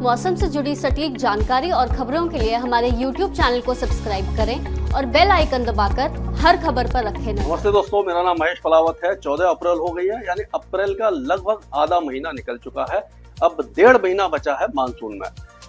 मौसम से जुड़ी सटीक जानकारी और खबरों के लिए हमारे YouTube चैनल को सब्सक्राइब करें और बेल आइकन दबाकर हर खबर पर रखें नजर। नमस्ते दोस्तों, मेरा नाम महेश पलावत है। 14 अप्रैल हो गई है, यानी अप्रैल का लगभग आधा महीना निकल चुका है। अब 1.5 महीना बचा है मानसून में।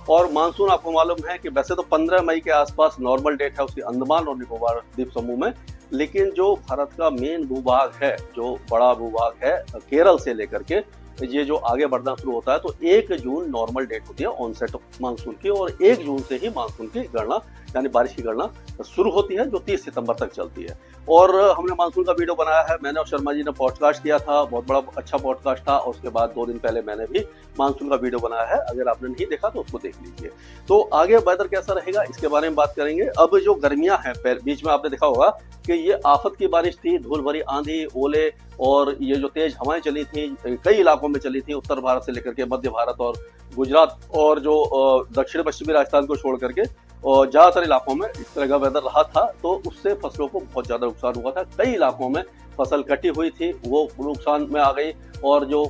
और मानसून आपको मालूम है कि वैसे तो 15 मई के आसपास नॉर्मल डेट है उसकी अंडमान और निकोबार द्वीप समूह में, लेकिन जो भारत का मेन भूभाग है, जो बड़ा भूभाग है केरल से लेकर के ये जो आगे बढ़ना शुरू होता है, तो 1 जून नॉर्मल डेट होती है ऑनसेट मानसून की, और 1 जून से ही मानसून की गणना यानी बारिश की गणना शुरू होती है, जो 30 सितंबर तक चलती है। और हमने मानसून का वीडियो बनाया है, मैंने और शर्मा जी ने पॉडकास्ट किया था, बहुत बड़ा अच्छा पॉडकास्ट था। और उसके बाद 2 दिन पहले मैंने भी मानसून का वीडियो बनाया है, अगर आपने नहीं देखा तो उसको देख लीजिए। तो आगे वेदर कैसा रहेगा इसके बारे में बात करेंगे। अब जो गर्मियां हैं, बीच में आपने देखा होगा कि ये आफत की बारिश थी, धूल भरी आंधी, ओले और ये जो तेज हवाएं चली थी, कई इलाकों में चली थी, उत्तर भारत से लेकर के मध्य भारत और गुजरात और जो दक्षिण पश्चिमी राजस्थान को छोड़ करके और ज्यादातर इलाकों में इस तरह का वेदर रहा था। तो उससे फसलों को बहुत ज्यादा नुकसान हुआ था। कई इलाकों में फसल कटी हुई थी, वो नुकसान में आ गई। और जो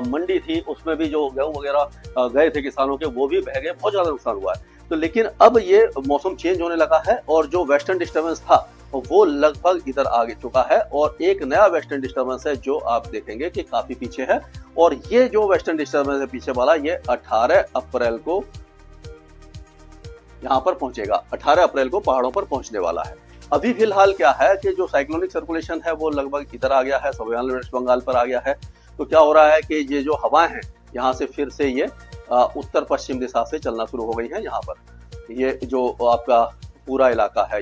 मंडी थी उसमें भी जो गेहूं वगैरह गए थे किसानों के, वो भी बह गए, बहुत ज्यादा नुकसान हुआ है। तो लेकिन अब ये मौसम चेंज होने लगा है और जो वेस्टर्न डिस्टर्बेंस था वो लगभग इधर आ चुका है, और एक नया वेस्टर्न डिस्टर्बेंस है जो आप देखेंगे कि काफी पीछे है। और ये जो वेस्टर्न डिस्टर्बेंस है पीछे वाला, ये 18 अप्रैल को यहाँ पर पहुंचेगा। 18 अप्रैल को पहाड़ों पर पहुंचने वाला है। अभी फिलहाल क्या है कि जो साइक्लोनिक सर्कुलेशन है वो लगभग इधर आ गया है, वेस्ट बंगाल पर आ गया है। तो क्या हो रहा है कि ये जो हवाएं हैं यहाँ से फिर से ये उत्तर पश्चिम दिशा से चलना शुरू हो गई है। यहाँ पर ये जो आपका पूरा इलाका है,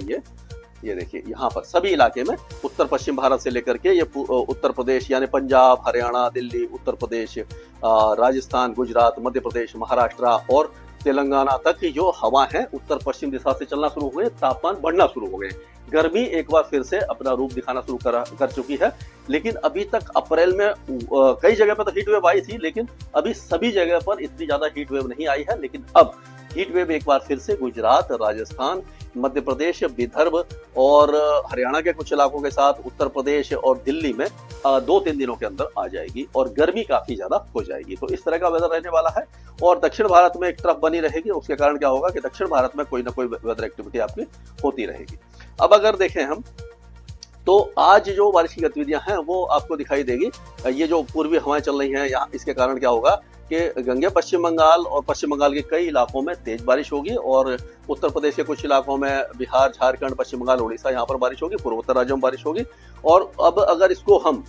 ये देखिए, यहाँ पर सभी इलाके में उत्तर पश्चिम भारत से लेकर के ये उत्तर प्रदेश यानी पंजाब, हरियाणा, दिल्ली, उत्तर प्रदेश, राजस्थान, गुजरात, मध्य प्रदेश, महाराष्ट्र और तेलंगाना तक की जो हवा है उत्तर पश्चिम दिशा से चलना शुरू हो गए। तापमान बढ़ना शुरू हो गए। गर्मी एक बार फिर से अपना रूप दिखाना शुरू कर चुकी है। लेकिन अभी तक अप्रैल में कई जगह पर तो हीट वेव आई थी, लेकिन अभी सभी जगह पर इतनी ज्यादा हीट वेव नहीं आई है। लेकिन अब हीट वेव एक बार फिर से गुजरात, राजस्थान, मध्य प्रदेश, विदर्भ और हरियाणा के कुछ इलाकों के साथ उत्तर प्रदेश और दिल्ली में 2-3 दिनों के अंदर आ जाएगी और गर्मी काफी ज्यादा हो जाएगी। तो इस तरह का वेदर रहने वाला है। और दक्षिण भारत में एक तरफ बनी रहेगी। उसके कारण क्या होगा कि दक्षिण भारत में कोई ना कोई वेदर एक्टिविटी आपकी होती रहेगी। अब अगर देखें हम, तो आज जो बारिश की गतिविधियां हैं वो आपको दिखाई देगी। ये जो पूर्वी हवाएं चल रही हैं यहाँ, इसके कारण क्या होगा कि गंगे पश्चिम बंगाल और पश्चिम बंगाल के कई इलाकों में तेज बारिश होगी, और उत्तर प्रदेश के कुछ इलाकों में, बिहार, झारखंड, पश्चिम बंगाल, उड़ीसा, यहाँ पर बारिश होगी, पूर्वोत्तर राज्यों में बारिश होगी। और अब अगर इसको हम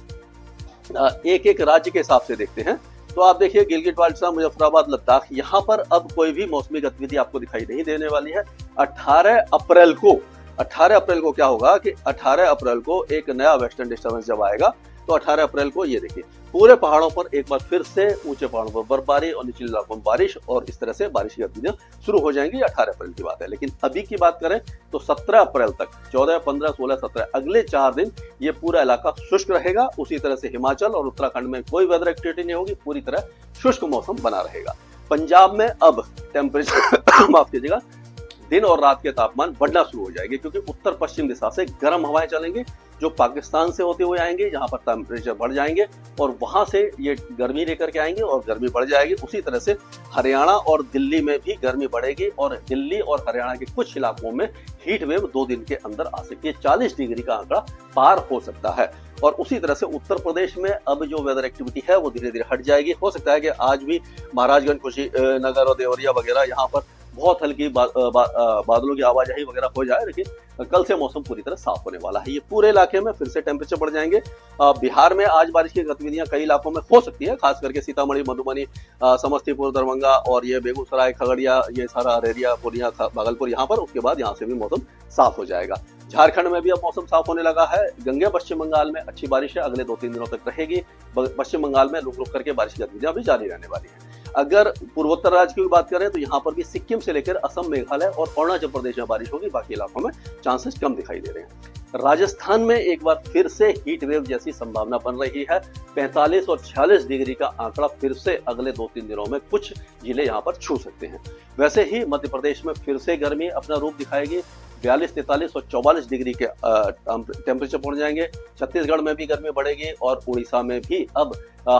एक एक राज्य के हिसाब से देखते हैं, तो आप देखिए गिलगिट बाल्टिस्तान, मुजफ्फराबाद, लद्दाख, यहाँ पर अब कोई भी मौसमी गतिविधि आपको दिखाई नहीं देने वाली है। 18 अप्रैल को क्या होगा कि 18 अप्रैल को एक नया वेस्टर्न डिस्टर्बेंस जब आएगा, तो 18 अप्रैल को ये देखिए पूरे पहाड़ों पर एक बार फिर से ऊंचे पहाड़ों पर बर्फबारी और निचले इलाकों में बारिश, और इस तरह से बारिश की गतिविधियां शुरू हो जाएंगी। 18 अप्रैल की बात है। लेकिन अभी की बात करें तो 17 अप्रैल तक, 14, 15, 16, 17 अगले 4 दिन ये पूरा इलाका शुष्क रहेगा। उसी तरह से हिमाचल और उत्तराखंड में कोई वेदर एक्टिविटी नहीं होगी, पूरी तरह शुष्क मौसम बना रहेगा। पंजाब में अब टेम्परेचर माफ कीजिएगा, दिन और रात के तापमान बढ़ना शुरू हो जाएंगे, क्योंकि उत्तर पश्चिम दिशा से गर्म हवाएं चलेंगी जो पाकिस्तान से होते हुए आएंगे, जहां पर टेम्परेचर बढ़ जाएंगे और वहां से ये गर्मी लेकर के आएंगे और गर्मी बढ़ जाएगी। उसी तरह से हरियाणा और दिल्ली में भी गर्मी बढ़ेगी, और दिल्ली और हरियाणा के कुछ इलाकों में हीट वेव 2 दिन के अंदर आ सकती है। 40 डिग्री का आंकड़ा पार हो सकता है। और उसी तरह से उत्तर प्रदेश में अब जो वेदर एक्टिविटी है वो धीरे धीरे हट जाएगी। हो सकता है कि आज भी महाराजगंज, कुशीनगर और देवरिया वगैरह यहाँ पर बहुत हल्की बादलों की आवाजाही वगैरह हो जाए, लेकिन कल से मौसम पूरी तरह साफ होने वाला है। ये पूरे इलाके में फिर से टेम्परेचर बढ़ जाएंगे। बिहार में आज बारिश की गतिविधियां कई इलाकों में हो सकती है, खास करके सीतामढ़ी, मधुबनी, समस्तीपुर, दरभंगा और ये बेगूसराय, खगड़िया, ये सारा अररिया, पूर्णिया, भागलपुर, यहाँ पर। उसके बाद यहाँ से भी मौसम साफ हो जाएगा। झारखंड में भी अब मौसम साफ होने लगा है। गंगे पश्चिम बंगाल में अच्छी बारिश है, अगले 2-3 दिनों तक रहेगी। पश्चिम बंगाल में रुक रुक करके बारिश की गतिविधियां भी जारी रहने वाली है। अगर पूर्वोत्तर राज्य की बात करें तो यहाँ पर भी सिक्किम से लेकर असम, मेघालय और अरुणाचल प्रदेश में बारिश होगी। बाकी इलाकों में चांसेस कम दिखाई दे रहे हैं। राजस्थान में एक बार फिर से हीट वेव जैसी संभावना बन रही है। 45 और 46 डिग्री का आंकड़ा फिर से अगले 2-3 दिनों में कुछ जिले यहाँ पर छू सकते हैं। वैसे ही मध्य प्रदेश में फिर से गर्मी अपना रूप दिखाएगी। 42, 43 और 44 डिग्री के टेम्परेचर पहुंच जाएंगे। छत्तीसगढ़ में भी गर्मी बढ़ेगी और उड़ीसा में भी अब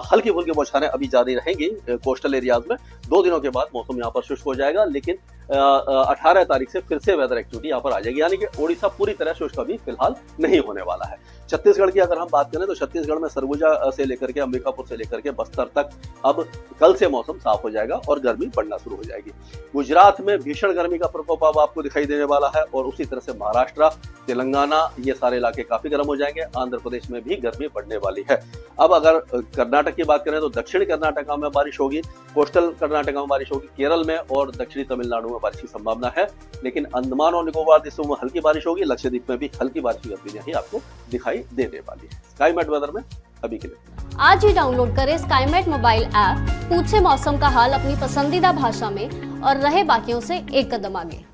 हल्की फुल्की बौछारें अभी जारी रहेंगी कोस्टल एरियाज में। 2 दिनों के बाद मौसम यहाँ पर शुष्क हो जाएगा, लेकिन 18 तारीख से फिर से वेदर एक्टिविटी यहाँ पर आ जाएगी, यानी कि उड़ीसा पूरी तरह शुष्क अभी फिलहाल नहीं होने वाला है। छत्तीसगढ़ की अगर हम बात करें तो छत्तीसगढ़ में सरगुजा से लेकर के अंबिकापुर से लेकर के बस्तर तक अब कल से मौसम साफ हो जाएगा और गर्मी बढ़ना शुरू हो जाएगी। गुजरात में भीषण गर्मी का प्रकोप अब आपको दिखाई देने वाला है और उसी तरह से महाराष्ट्र, तेलंगाना, ये सारे इलाके काफी गर्म हो जाएंगे। आंध्र प्रदेश में भी गर्मी बढ़ने वाली है। अब अगर कर्नाटक की बात करें तो दक्षिणी कर्नाटक में बारिश होगी, कोस्टल कर्नाटक में बारिश होगी, केरल में और दक्षिणी तमिलनाडु में बारिश की संभावना है, लेकिन अंडमान और निकोबार द्वीपों में हल्की बारिश होगी। लक्षद्वीप में भी हल्की बारिश की गतिविधियां ही आपको दिखाई देने वाली है। स्काईमेट वेदर में अभी के लिए आज ही डाउनलोड करें स्काईमेट मोबाइल ऐप, पूछे मौसम का हाल अपनी पसंदीदा भाषा में और रहे बाकियों से एक कदम आगे।